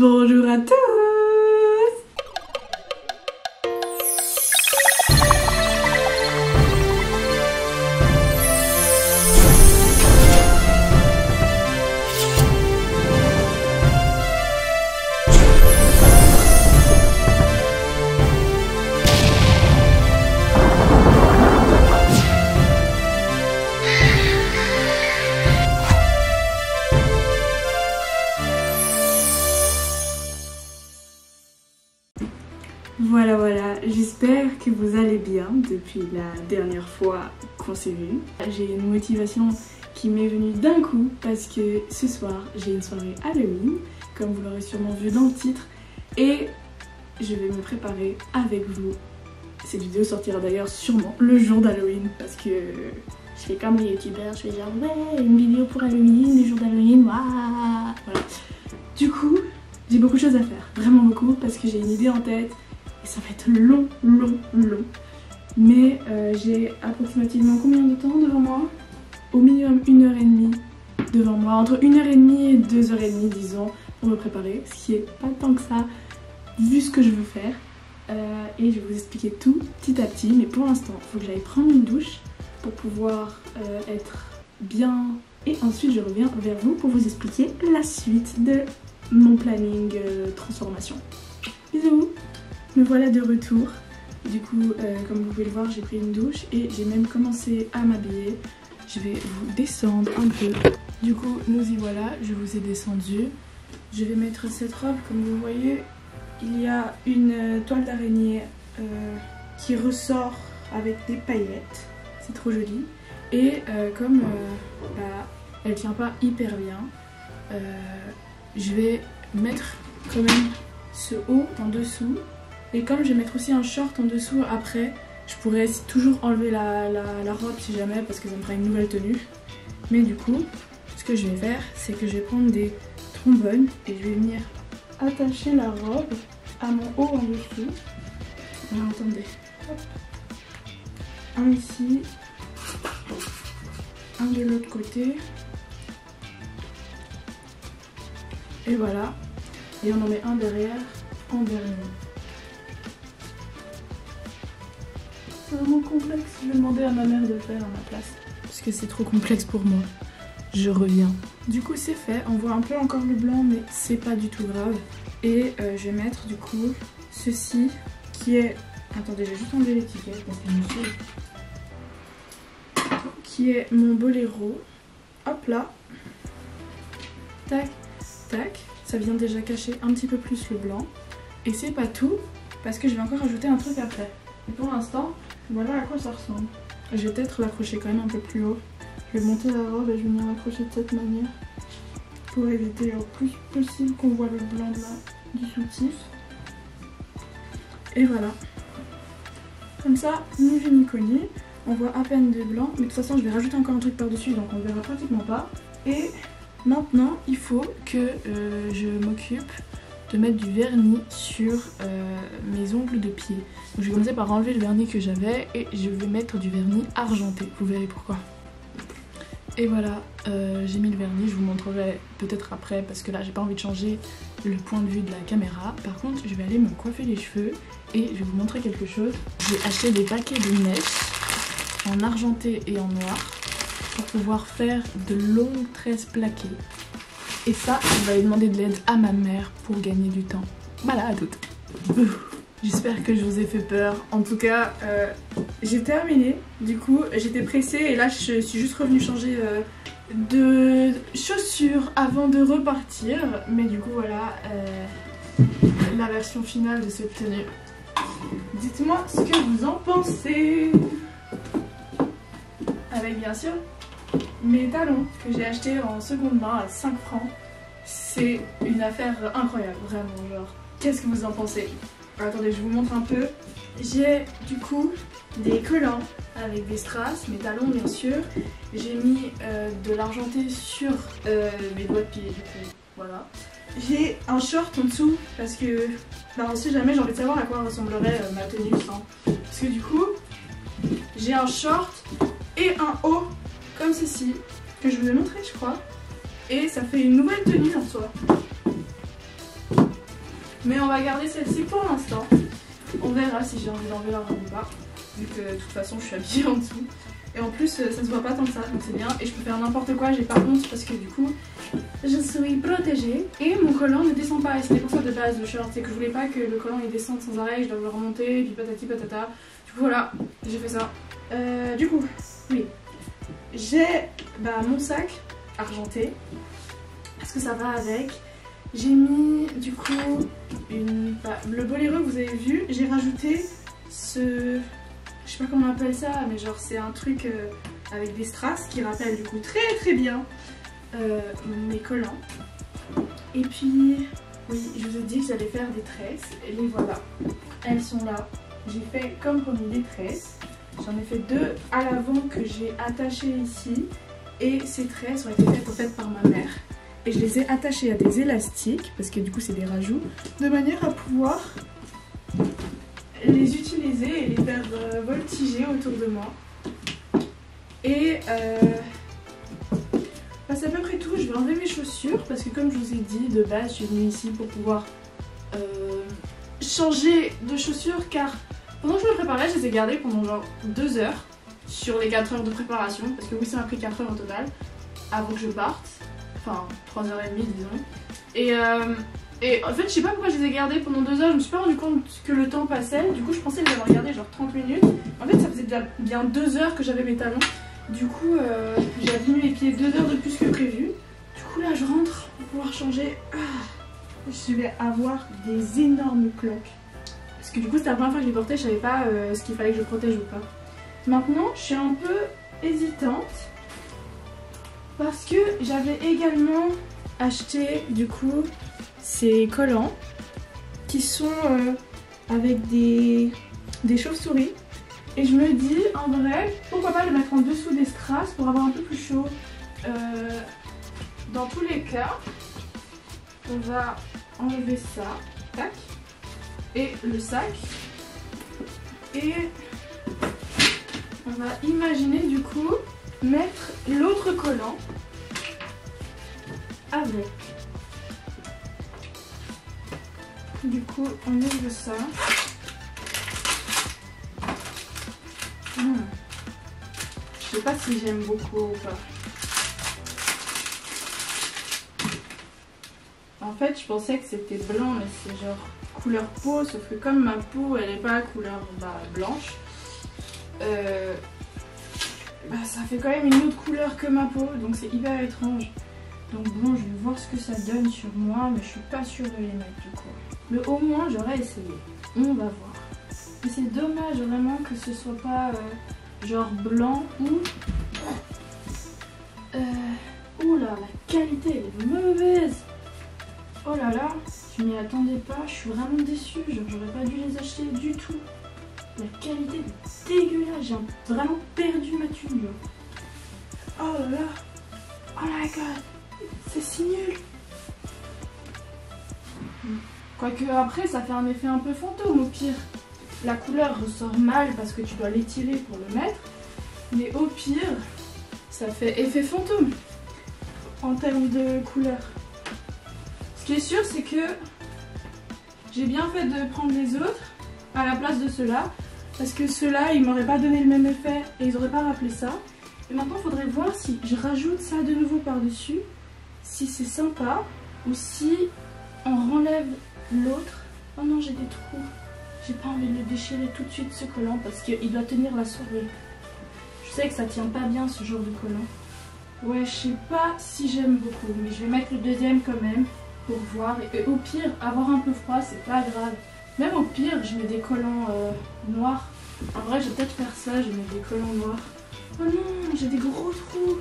Bonjour à tous. Voilà, j'espère que vous allez bien depuis la dernière fois qu'on s'est vu. J'ai une motivation qui m'est venue d'un coup parce que ce soir j'ai une soirée Halloween, comme vous l'aurez sûrement vu dans le titre, et je vais me préparer avec vous. Cette vidéo sortira d'ailleurs sûrement le jour d'Halloween parce que je fais comme les youtubeurs, je fais genre ouais, une vidéo pour Halloween, le jour d'Halloween, waouh. Voilà. Du coup, j'ai beaucoup de choses à faire, vraiment beaucoup, parce que j'ai une idée en tête. Et ça va être long. Mais j'ai approximativement combien de temps devant moi? Au minimum 1h30 devant moi. Entre 1h30 et 2h30 disons, pour me préparer. Ce qui est pas tant que ça, vu ce que je veux faire. Et je vais vous expliquer tout petit à petit. Mais pour l'instant, il faut que j'aille prendre une douche pour pouvoir être bien. Et ensuite, je reviens vers vous pour vous expliquer la suite de mon planning transformation. Bisous! Me voilà de retour. Du coup, comme vous pouvez le voir, j'ai pris une douche et j'ai même commencé à m'habiller. Je vais vous descendre un peu. Du coup, nous y voilà, je vous ai descendu. Je vais mettre cette robe, comme vous voyez. Il y a une toile d'araignée qui ressort avec des paillettes. C'est trop joli. Et comme elle tient pas hyper bien, je vais mettre quand même ce haut en dessous. Et comme je vais mettre aussi un short en dessous après, je pourrais toujours enlever la robe si jamais, parce que ça me fera une nouvelle tenue. Mais du coup, ce que je vais faire, c'est que je vais prendre des trombones et je vais venir attacher la robe à mon haut en dessous. Alors attendez, hop. Un ici, un de l'autre côté. Et voilà. Et on en met un derrière, en dernier. C'est vraiment complexe, je vais demander à ma mère de le faire à ma place. Parce que c'est trop complexe pour moi. Je reviens. Du coup c'est fait, on voit un peu encore le blanc mais c'est pas du tout grave. Et je vais mettre du coup ceci qui est... Attendez, j'ai juste enlevé l'étiquette parce que je me suis... Qui est mon boléro. Hop là. Tac, tac. Ça vient déjà cacher un petit peu plus le blanc. Et c'est pas tout parce que je vais encore ajouter un truc après. Et pour l'instant, voilà à quoi ça ressemble. Je vais peut-être l'accrocher quand même un peu plus haut. Je vais monter la robe et je vais venir l'accrocher de cette manière pour éviter au plus possible qu'on voit le blanc du soutif. Et voilà. Comme ça, ni vu ni connu. On voit à peine de blanc. Mais de toute façon, je vais rajouter encore un truc par-dessus, donc on ne verra pratiquement pas. Et maintenant, il faut que je m'occupe de mettre du vernis sur mes ongles de pied. Donc je vais commencer par enlever le vernis que j'avais et je vais mettre du vernis argenté, vous verrez pourquoi. Et voilà, j'ai mis le vernis, je vous montrerai peut-être après parce que là j'ai pas envie de changer le point de vue de la caméra. Par contre je vais aller me coiffer les cheveux et je vais vous montrer quelque chose. J'ai acheté des paquets de mèches en argenté et en noir pour pouvoir faire de longues tresses plaquées. Et ça, je vais aller demander de l'aide à ma mère pour gagner du temps. Voilà, à toutes. J'espère que je vous ai fait peur. En tout cas, j'ai terminé. Du coup, j'étais pressée et là, je suis juste revenue changer de chaussures avant de repartir. Mais du coup, voilà la version finale de cette tenue. Dites-moi ce que vous en pensez. Avec bien sûr mes talons que j'ai achetés en seconde main à 5 francs. C'est une affaire incroyable, vraiment, genre. Qu'est-ce que vous en pensez? Attendez, je vous montre un peu. J'ai du coup des collants avec des strass, mes talons bien sûr. J'ai mis de l'argenté sur mes doigts de pied, du coup, voilà. J'ai un short en dessous parce que, bah, si jamais j'ai envie de savoir à quoi ressemblerait ma tenue sans. Parce que du coup, j'ai un short et un haut comme ceci, que je vous ai montré je crois, et ça fait une nouvelle tenue en soi. Mais on va garder celle-ci pour l'instant. On verra si j'ai envie d'enlever la robe ou pas. Vu que de toute façon je suis habillée en dessous. Et en plus ça se voit pas tant que ça, donc c'est bien. Et je peux faire n'importe quoi, j'ai pas honte parce que du coup je suis protégée. Et mon collant ne descend pas. Et c'était pour ça de base le short, c'est que je voulais pas que le collant il descende sans arrêt, je dois le remonter, et puis patati patata. Du coup voilà, j'ai fait ça. Du coup, oui. J'ai mon sac argenté. Parce que ça va avec. J'ai mis du coup le boléro que vous avez vu. J'ai rajouté ce... Je sais pas comment on appelle ça, mais genre c'est un truc avec des strass qui rappelle du coup très bien mes collants. Et puis, oui, je vous ai dit que j'allais faire des tresses. Et les voilà, elles sont là. J'ai fait comme promis des tresses. J'en ai fait 2 à l'avant que j'ai attachées ici. Et ces tresses ont été faites en fait par ma mère. Et je les ai attachées à des élastiques, parce que du coup c'est des rajouts, de manière à pouvoir les utiliser et les faire voltiger autour de moi. Et c'est à peu près tout. Je vais enlever mes chaussures parce que comme je vous ai dit, de base je suis venue ici pour pouvoir changer de chaussures, car pendant que je me préparais, je les ai gardées pendant genre 2 heures sur les 4 heures de préparation, parce que oui, ça m'a pris 4 heures au total avant que je parte, enfin 3h30 disons. Et en fait, je sais pas pourquoi je les ai gardées pendant 2 heures, je me suis pas rendu compte que le temps passait. Du coup, je pensais les avoir gardées genre 30 minutes. En fait, ça faisait déjà bien 2 heures que j'avais mes talons. Du coup, j'ai abîmé les pieds 2 heures de plus que prévu. Du coup, là, je rentre pour pouvoir changer. Je vais avoir des énormes cloques. Parce que du coup, c'était la première fois que je les portais, je savais pas ce qu'il fallait que je protège ou pas. Maintenant, je suis un peu hésitante. Parce que j'avais également acheté, du coup, ces collants qui sont avec des chauves-souris. Et je me dis, en vrai, pourquoi pas le mettre en dessous des strass pour avoir un peu plus chaud. Dans tous les cas, on va enlever ça, tac, et le sac. Et on va imaginer du coup mettre l'autre collant avec. Du coup, on ouvre ça. Je sais pas si j'aime beaucoup ou pas. En fait, je pensais que c'était blanc, mais c'est genre couleur peau, sauf que comme ma peau, elle est pas couleur blanche, ça fait quand même une autre couleur que ma peau, donc c'est hyper étrange. Donc bon, je vais voir ce que ça donne sur moi, mais je suis pas sûre de les mettre du coup. Mais au moins, j'aurais essayé. On va voir. Mais c'est dommage vraiment que ce soit pas genre blanc ou... Oula, la qualité elle est mauvaise. Oh là là, je m'y attendais pas, je suis vraiment déçue, genre j'aurais pas dû les acheter du tout. La qualité est dégueulasse, j'ai vraiment perdu ma thune. Oh là là, oh my god, c'est si nul. Quoique après ça fait un effet un peu fantôme au pire. La couleur ressort mal parce que tu dois l'étirer pour le mettre. Mais au pire, ça fait effet fantôme en termes de couleur. Ce qui est sûr, c'est que j'ai bien fait de prendre les autres à la place de ceux-là. Parce que ceux-là, ils m'auraient pas donné le même effet et ils auraient pas rappelé ça. Et maintenant, il faudrait voir si je rajoute ça de nouveau par-dessus. Si c'est sympa ou si on renlève l'autre. Oh non, j'ai des trous. J'ai pas envie de le déchirer tout de suite ce collant parce qu'il doit tenir la soirée. Je sais que ça tient pas bien ce genre de collant. Ouais, je sais pas si j'aime beaucoup, mais je vais mettre le deuxième quand même pour voir. Et au pire, avoir un peu froid, c'est pas grave. Même au pire, je mets des collants noirs. En vrai, je vais peut-être faire ça, je mets des collants noirs. Oh non, j'ai des gros trous.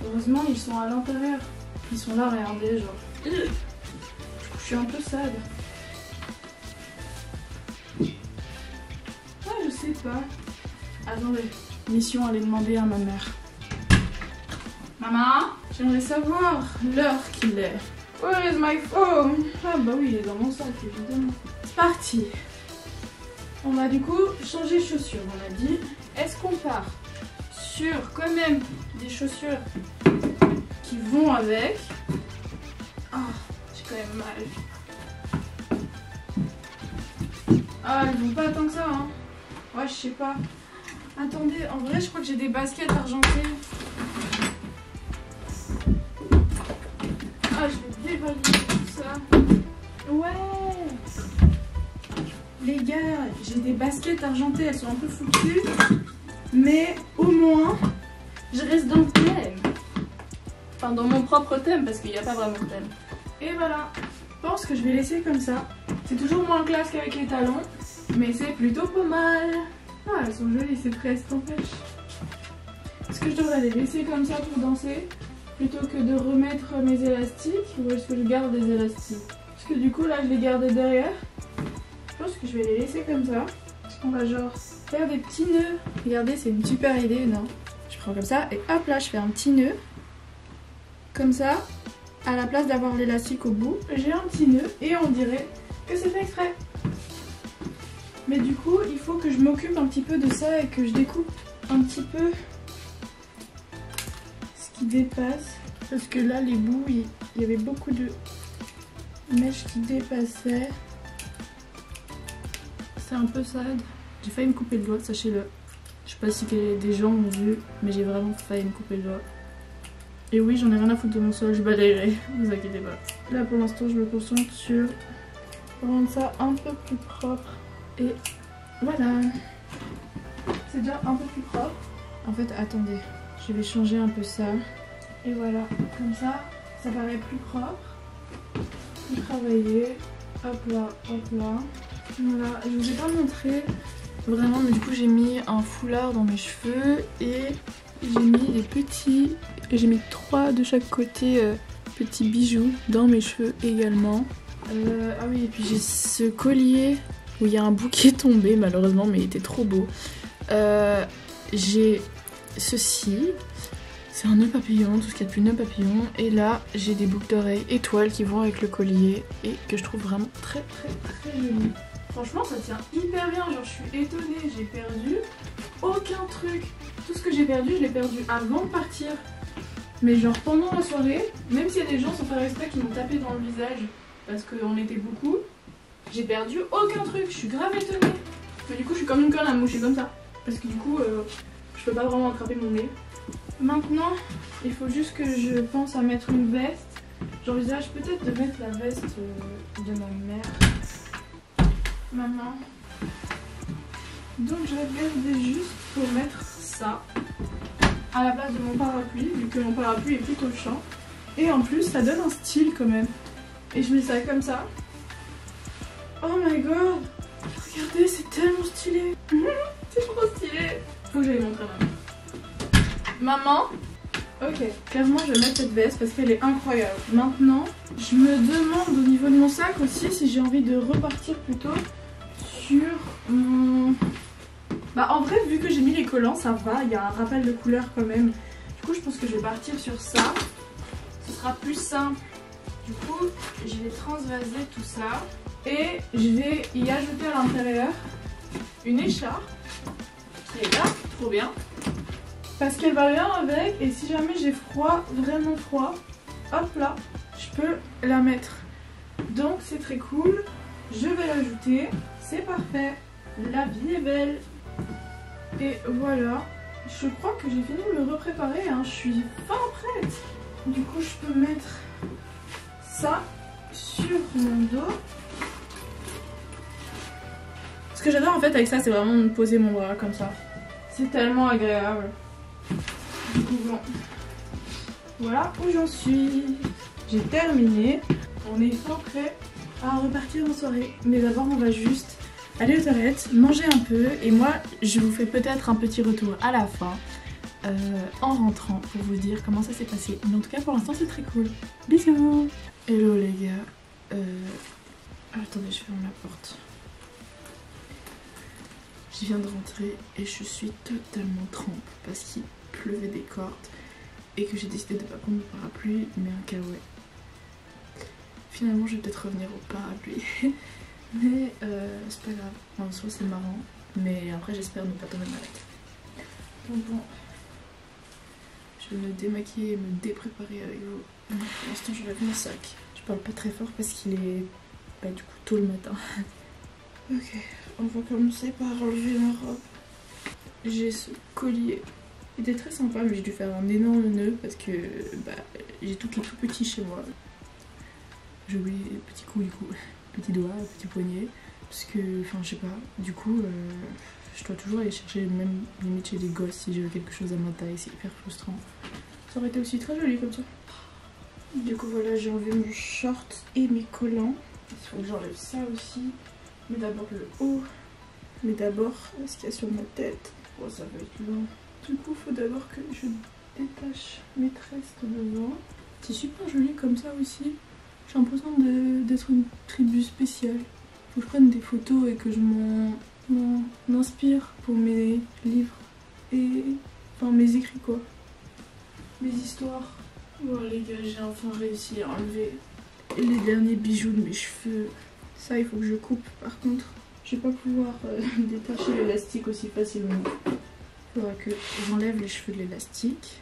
Heureusement, ils sont à l'intérieur. Ils sont là, regardez, genre. Du coup, je suis un peu sad. Je sais pas. Attendez, mission à aller demander à ma mère. Maman, j'aimerais savoir l'heure qu'il est. Where is my phone? Ah bah oui, il est dans mon sac évidemment. C'est parti. On va du coup changer de chaussures, on a dit. Est-ce qu'on part sur quand même des chaussures qui vont avec? Ah, j'ai quand même mal. Ah, elles vont pas tant que ça, hein. Ouais, je sais pas. Attendez, en vrai, je crois que j'ai des baskets argentées. Ah, je vais dévalider tout ça. Ouais. Les gars, j'ai des baskets argentées, elles sont un peu foutues. Mais au moins, je reste dans le thème. Enfin, dans mon propre thème, parce qu'il n'y a pas vraiment de thème. Et voilà. Je pense que je vais laisser comme ça. C'est toujours moins classe qu'avec les talons. Mais c'est plutôt pas mal. Ah, elles sont jolies, ces tresses, t'empêche. Est-ce que je devrais les laisser comme ça pour danser plutôt que de remettre mes élastiques, ou est-ce que je garde des élastiques? Parce que du coup là je les gardais derrière. Je pense que je vais les laisser comme ça. On va genre faire des petits nœuds. Regardez, c'est une super idée, non? Je prends comme ça et hop là je fais un petit nœud. Comme ça, à la place d'avoir l'élastique au bout, j'ai un petit nœud et on dirait que c'est fait exprès. Mais du coup il faut que je m'occupe un petit peu de ça et que je découpe un petit peu qui dépasse, parce que là les bouts il y avait beaucoup de mèches qui dépassaient. C'est un peu sad. J'ai failli me couper le doigt, sachez-le. Je sais pas si des gens ont vu, mais j'ai vraiment failli me couper le doigt. Et oui, j'en ai rien à foutre de mon sol, je balayerai, ne vous inquiétez pas. Là pour l'instant je me concentre sur rendre ça un peu plus propre. Et voilà, c'est déjà un peu plus propre. En fait attendez, je vais changer un peu ça. Et voilà, comme ça, ça paraît plus propre, plus travaillé. Hop là, hop là. Voilà, je vous ai pas montré vraiment, mais du coup j'ai mis un foulard dans mes cheveux et j'ai mis des petits, j'ai mis 3 de chaque côté petits bijoux dans mes cheveux également. Ah oui, et puis j'ai ce collier où il y a un bout qui est tombé malheureusement, mais il était trop beau. J'ai ceci, c'est un nœud papillon, tout ce qu'il y a de plus nœud papillon. Et là, j'ai des boucles d'oreilles étoiles qui vont avec le collier et que je trouve vraiment très joli. Franchement, ça tient hyper bien, genre je suis étonnée, j'ai perdu aucun truc. Tout ce que j'ai perdu, je l'ai perdu avant de partir. Mais genre pendant la soirée, même s'il y a des gens sans faire exprès qui m'ont tapé dans le visage parce qu'on était beaucoup, j'ai perdu aucun truc, je suis grave étonnée. Mais du coup, je suis comme une conne à moucher comme ça. Parce que du coup, je peux pas vraiment attraper mon nez. Maintenant, il faut juste que je pense à mettre une veste. J'envisage peut-être de mettre la veste de ma mère. Maman. Donc je vais regarder juste pour mettre ça à la place de mon parapluie, vu que mon parapluie est plutôt champ. Et en plus, ça donne un style quand même. Et je mets ça comme ça. Oh my god! Regardez, c'est tellement stylé! C'est trop stylé! Faut que j'aille montrer maman. Maman? Ok, clairement je vais mettre cette veste parce qu'elle est incroyable. Maintenant, je me demande au niveau de mon sac aussi si j'ai envie de repartir plutôt sur mon... Bah en vrai, vu que j'ai mis les collants, ça va, il y a un rappel de couleur quand même. Du coup, je pense que je vais partir sur ça. Ce sera plus simple. Du coup, je vais transvaser tout ça. Et je vais y ajouter à l'intérieur une écharpe qui est là, trop bien. Parce qu'elle va bien avec, et si jamais j'ai froid, vraiment froid, hop là, je peux la mettre. Donc c'est très cool, je vais l'ajouter, c'est parfait, la vie est belle. Et voilà, je crois que j'ai fini de me repréparer, hein. Je suis fin prête. Du coup je peux mettre ça sur mon dos. Ce que j'adore en fait avec ça, c'est vraiment de poser mon bras comme ça. C'est tellement agréable. Du coup, bon. Voilà où j'en suis. J'ai terminé. On est fort prêt à repartir en soirée. Mais d'abord, on va juste aller aux toilettes, manger un peu. Et moi, je vous fais peut-être un petit retour à la fin en rentrant pour vous dire comment ça s'est passé. Mais en tout cas, pour l'instant, c'est très cool. Bisous. Hello les gars. Attendez, je ferme la porte. Je viens de rentrer et je suis totalement trempe parce qu'il pleuvait des cordes et que j'ai décidé de ne pas prendre mon parapluie mais un caouet. Finalement je vais peut-être revenir au parapluie mais c'est pas grave, en soi c'est marrant mais après j'espère ne pas tomber malade. Donc bon, je vais me démaquiller et me dépréparer avec vous. Pour l'instant je lève mon sac. Je parle pas très fort parce qu'il est du coup tôt le matin. Ok. on va commencer par enlever ma robe. J'ai ce collier. Il était très sympa, mais j'ai dû faire un énorme nœud parce que j'ai tout qui est tout petit chez moi. J'ai oublié petit cou du coup, petit doigt, petit poignet. Parce que, enfin je sais pas, du coup je dois toujours aller chercher même limite chez des gosses si je veux quelque chose à ma taille, c'est hyper frustrant. Ça aurait été aussi très joli comme ça. Du coup voilà, j'ai enlevé mon short et mes collants. Il faut que j'enlève ça aussi. Mais d'abord le haut. Mais d'abord ce qu'il y a sur ma tête. Oh ça va être long. Du coup faut d'abord que je détache mes tresses de devant. C'est super joli comme ça aussi. J'ai l'impression d'être une tribu spéciale. Faut que je prenne des photos et que je m'en inspire pour mes livres et enfin mes écrits quoi. Mes histoires. Bon les gars, j'ai enfin réussi à enlever les derniers bijoux de mes cheveux. Ça il faut que je coupe par contre. Je vais pas pouvoir détacher l'élastique aussi facilement. Il faudra que j'enlève les cheveux de l'élastique.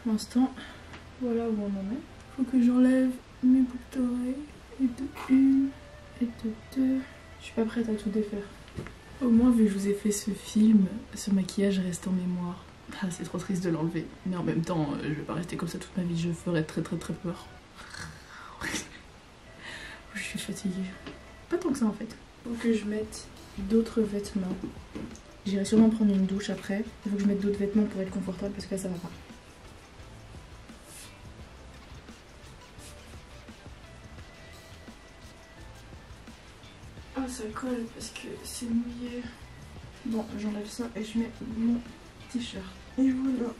Pour l'instant, voilà où on en est. Faut que j'enlève mes boucles d'oreilles. Et de une, et de deux. Je suis pas prête à tout défaire. Au moins, vu que je vous ai fait ce film, ce maquillage reste en mémoire. Ah, c'est trop triste de l'enlever. Mais en même temps, je vais pas rester comme ça toute ma vie. Je ferais très peur. Je suis fatiguée. Pas tant que ça en fait. Faut que je mette d'autres vêtements. J'irai sûrement prendre une douche après. Il faut que je mette d'autres vêtements pour être confortable parce que là ça va pas. Ah ça colle parce que c'est mouillé. Bon j'enlève ça et je mets mon t-shirt. Et voilà,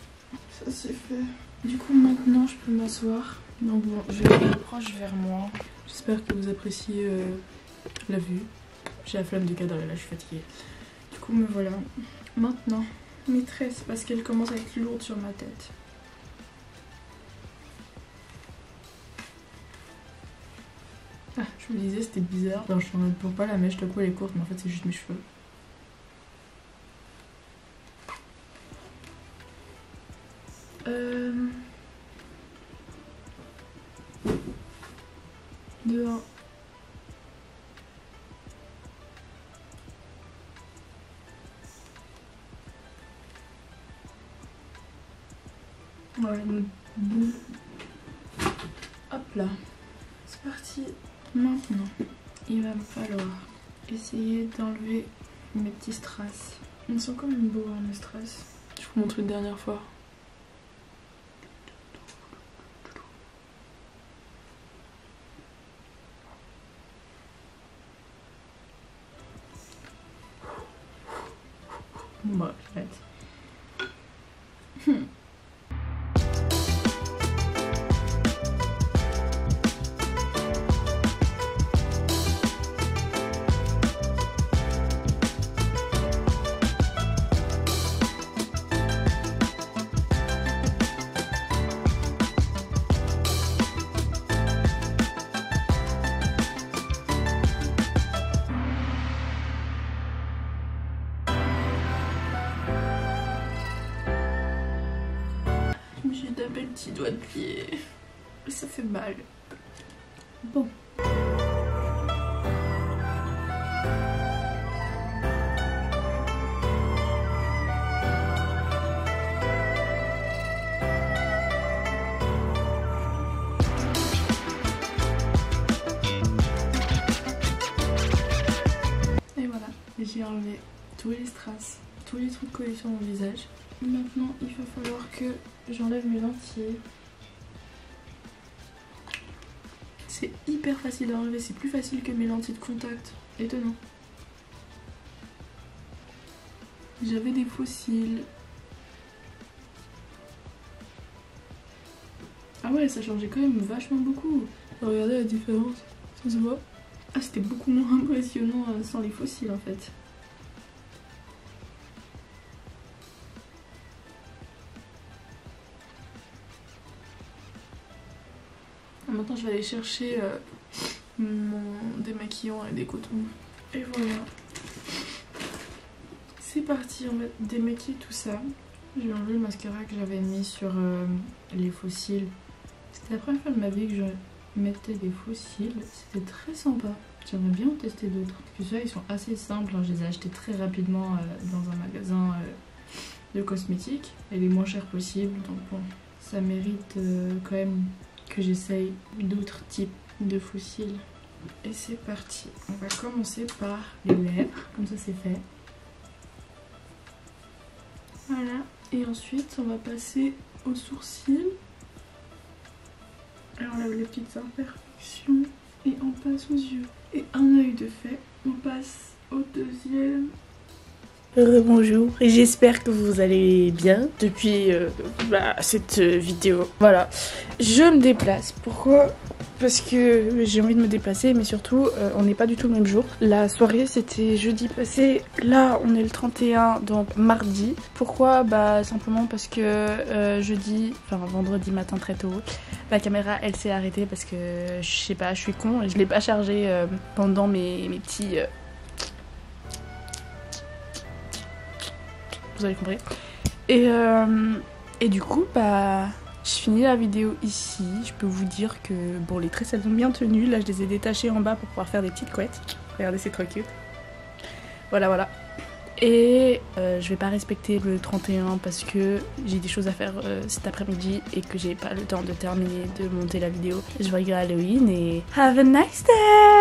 ça c'est fait. Du coup maintenant je peux m'asseoir. Donc bon, je vais aller proche vers moi. J'espère que vous appréciez la vue. J'ai la flamme de cadrer là, je suis fatiguée. Du coup me voilà. Maintenant, mes tresses parce qu'elles commencent à être lourdes sur ma tête. Ah, je me disais c'était bizarre. Alors, je suis en mode pourquoi la mèche de quoi elle est courte, mais en fait c'est juste mes cheveux. Dehors. Voilà, bon. Hop là. C'est parti. Maintenant, il va me falloir essayer d'enlever mes petits strass. Ils sont quand même beaux hein, mes strass. Je vous montre une dernière fois. Bon bah, j'arrête. Je me suis tapé le petit doigt de pied. Ça fait mal. Bon. Et voilà, j'ai enlevé tous les strass, tous les trucs collés sur mon visage. Maintenant, il va falloir que j'enlève mes lentilles. C'est hyper facile à enlever, c'est plus facile que mes lentilles de contact. Étonnant. J'avais des faux cils. Ah ouais, ça changeait quand même vachement beaucoup. Regardez la différence, ça se voit. Ah, c'était beaucoup moins impressionnant sans les faux cils en fait. Maintenant je vais aller chercher mon démaquillant et des cotons. Et voilà. C'est parti, on va démaquiller tout ça. J'ai enlevé le mascara que j'avais mis sur les faux cils. C'était la première fois de ma vie que je mettais des faux cils. C'était très sympa. J'aimerais bien en tester d'autres. Parce que ceux-là, ils sont assez simples. Je les ai achetés très rapidement dans un magasin de cosmétiques. Et les moins chers possibles. Donc bon, ça mérite quand même que j'essaye d'autres types de faux cils. Et c'est parti. On va commencer par les lèvres. Comme ça, c'est fait. Voilà. Et ensuite, on va passer aux sourcils. Et on enlève les petites imperfections. Et on passe aux yeux. Et un œil de fait. On passe au deuxième. Bonjour, j'espère que vous allez bien depuis cette vidéo. Voilà, je me déplace. Pourquoi? Parce que j'ai envie de me déplacer, mais surtout on n'est pas du tout le même jour. La soirée c'était jeudi passé, là on est le 31, donc mardi. Pourquoi? Bah simplement parce que vendredi matin très tôt, ma caméra elle s'est arrêtée parce que je sais pas, je suis con et je l'ai pas chargée pendant mes petits... vous avez compris. Et du coup, bah, je finis la vidéo ici. Je peux vous dire que, bon, les tresses, elles ont bien tenu. Là, je les ai détachées en bas pour pouvoir faire des petites couettes. Regardez, c'est trop cute. Voilà, voilà. Et je vais pas respecter le 31 parce que j'ai des choses à faire cet après-midi et que j'ai pas le temps de terminer de monter la vidéo. Je vais regarder Halloween et have a nice day!